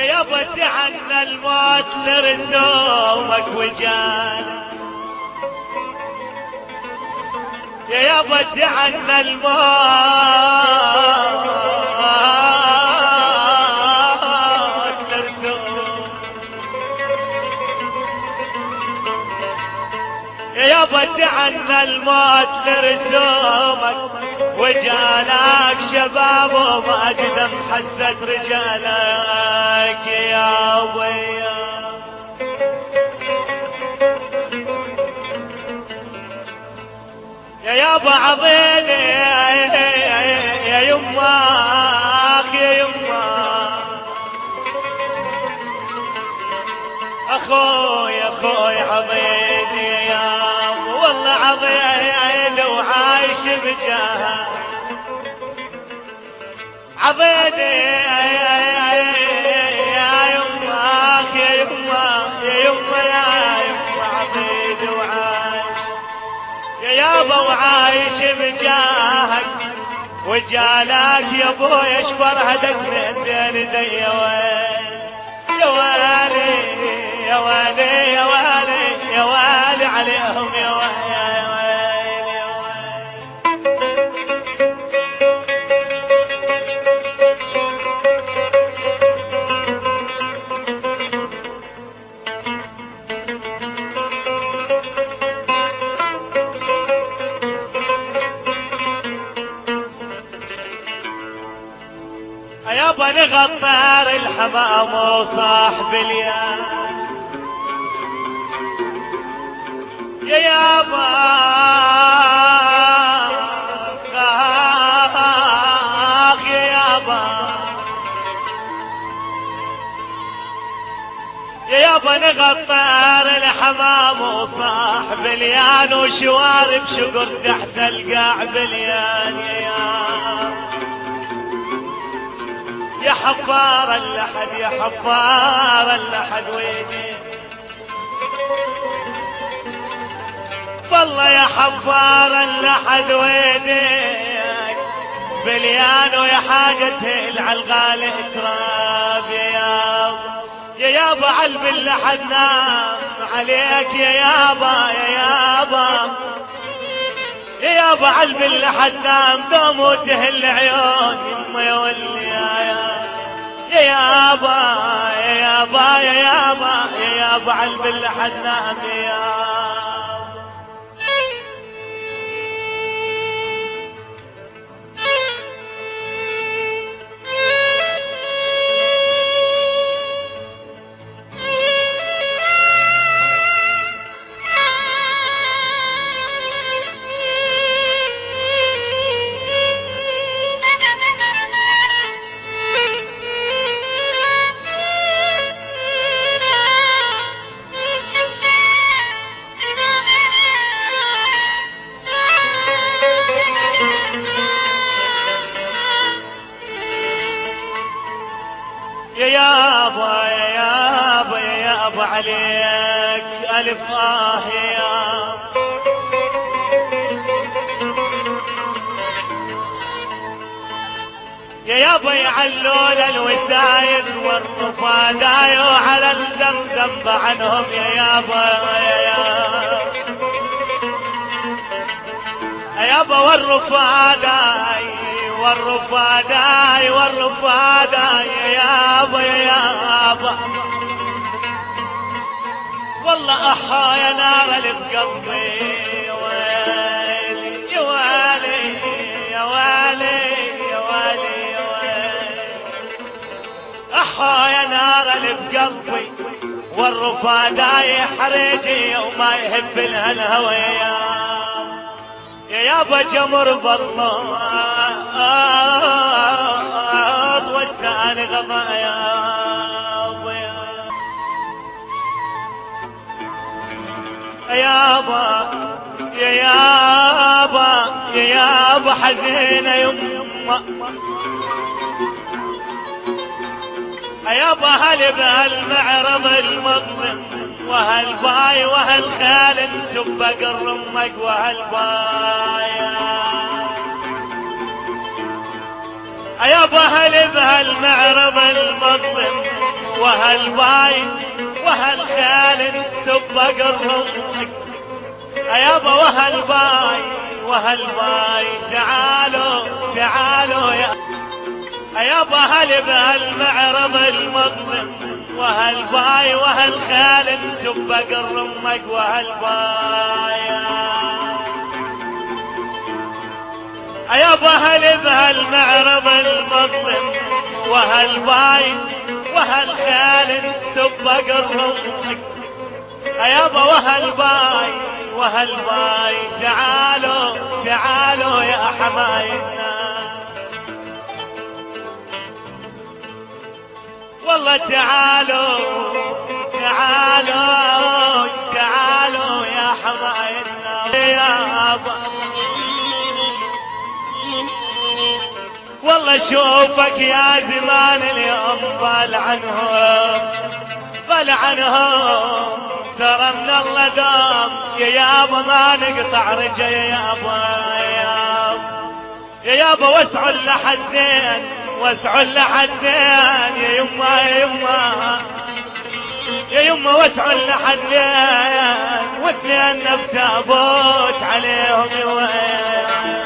يابا تعنى الموت لرسومك وجالك، يا يابا تعنى الموت لرسومك، يا يابا تعنى الموت لرسومك وجالك شباب وما جد محست رجالك يا ويا. يا يابا عضيني يا يما اخ يا يما اخوي عضيني يا يابا والله عضيني وعايش بجاه عضيني يا يما اخ يا يما يا يما يا يما عضيني وعايش يا يابا وعايش بجاهك وجالك يا ابويا اشفر هدك من دين ذي يا ويلي يا ويلي يا ويلي يا ويلي يا ويلي عليهم يا ويلي يا ويلي يا يابا نغطر الحمام وصاحب اليام يا يابا خاخ يا يابا يا يابا نغطر الحمام وصاحب اليان وشوارب شقر تحت القاع باليان يا يابا يا حفار اللحد يا حفار اللحد ويني والله يا حفار اللحد وينك بليان ويا حاجته العالغالي تراب يا يابا يا يابا علب اللحد نام عليك يا يابا يا يابا يا يابا علب اللحد نام دوموته العيون يما يا ولي يا يابا يا يابا يا يابا يا يابا علب اللحد نام يا يابا يا يابا يا يابا يا يابا عليك ألف يا يابا يعلون الوسايد والرفاداي وعلى الزمزم عنهم يا يابا يا يابا يا يابا والرفاداي والرفاداي والرفاداي يا يابا يا يابا والله احا يا نار اللي بقلبي يا ويلي يا ويلي يا ويلي يا ويلي يا ويلي احا يا نار اللي بقلبي والرفاداي حريجي وما يهب لها الهوى يا يابا جمر بالله والسان غضا يا يابا يا يابا يا يابا حزينة يما يابا هل بهالمعرض المظلم وهالباي وهالخال نسب قر امك وهالباي يابا هل بهالمعرض المظلم وهالباي وهالخال سبق الرمك يابا وهالباي تعالوا تعالوا يابا هل بهالمعرض المظلم وهالباي وهالخال سبق الرمك وهالباي يابا هل بهالمعرض المظلم وهالباي وهالخال سبق الرمك يابا وهالباي تعالوا تعالوا يا حمايلنا والله تعالوا تعالوا تعالوا يا حمايلنا يابا والله شوفك يا زمان اليوم فلعنهم ترى من الله دام يا يابا ما نقطع رجا يا يابا واسعوا لحد زين يا يما واسعوا لحد زين واثنين بتابوت عليهم يوين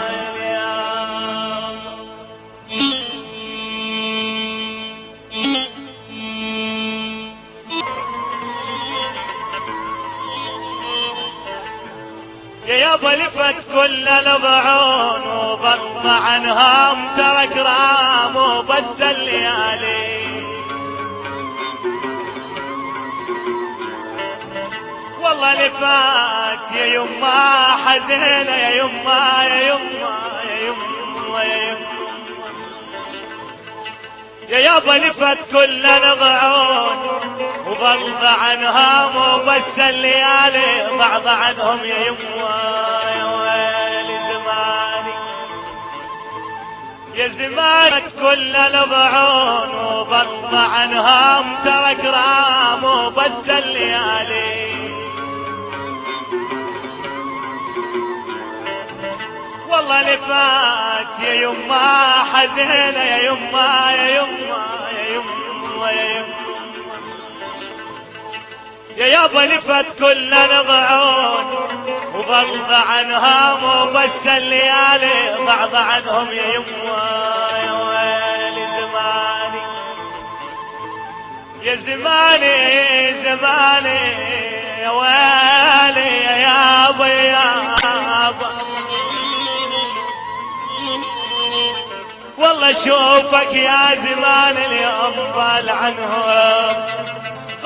يا يابا لفت كل الضعون وضل عنهم ترك رام وبس الليالي والله لفت يا يما حزينة يا يما يا يابا لفت كل الضعون وظل عنهم وبس الليالي ضعض عنهم يا يما يا ويلي زماني يا زمانك كل الضعون وظل عنهم ترك رام وبس الليالي والله لفات يا يما حزينة يا يما يا يابا لفت كل الضعون وظل عنهم وبس الليالي ضعض عنهم يا يما يا ويلي زماني يا زماني يا ويلي يا يابا والله شوفك يا زمان اليوم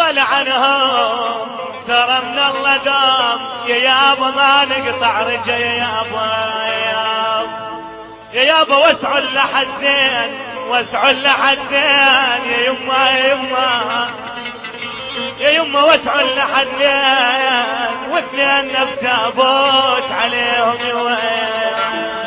فلعنهم ترى من الله دام يا يابا ما نقطع رجا يا يابا واسعوا لحد زين يا يما واسعوا لحد زين واثنين بتابوت عليهم يوين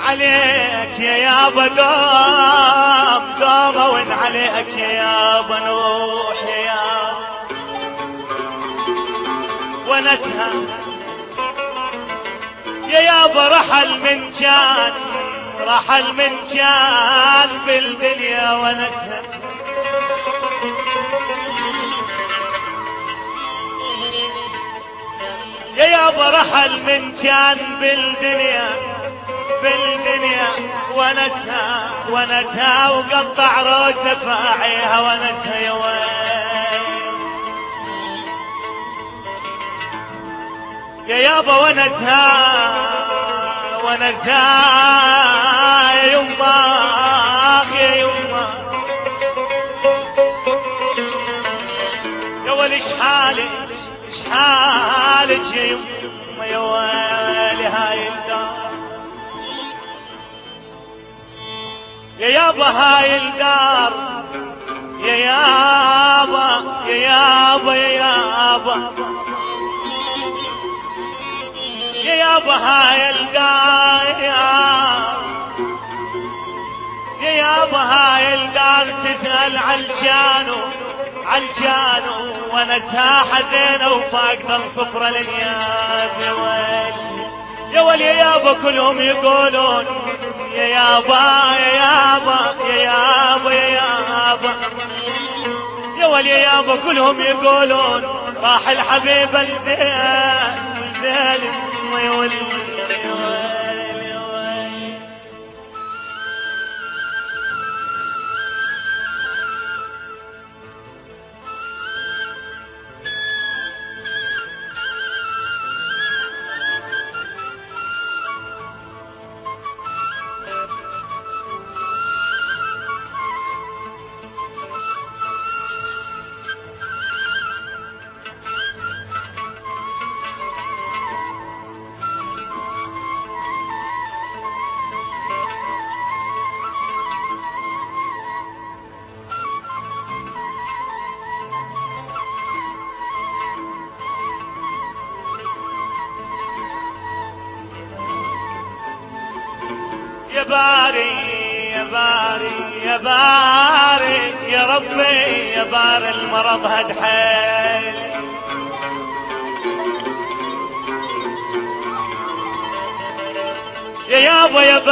عليك يا يابا دوم وين عليك يا يابا نوح يا يابا ونسها يا يابا رحل من كان في الدنيا ونسها يا يابا رحل من كان بالدنيا ونسها وقطع روسه فاعيها ونسها يا ويل يا يابا ونسها يا يما يا يما يا ولي ايش حالك يا يما يا ويلي هاي الدار يا يابا هاي الدار، يا يابا يا يابا يا يابا يا يابا هاي الدار، يا يابا هاي الدار تسأل عالجانو ونسها حزينة وفاقدة صفرة للياب. يا ويل يا ويل يا يابا كلهم يقولون يا يابا يا يابا يا يابا يا يابا يا ويل يا يابا كلهم يقولون راح الحبيب الزين. يا ويل يا ويل يا ويل. يا باري يا باري يا باري يا ربي يا باري المرض هد حيل. يا يابا يا باري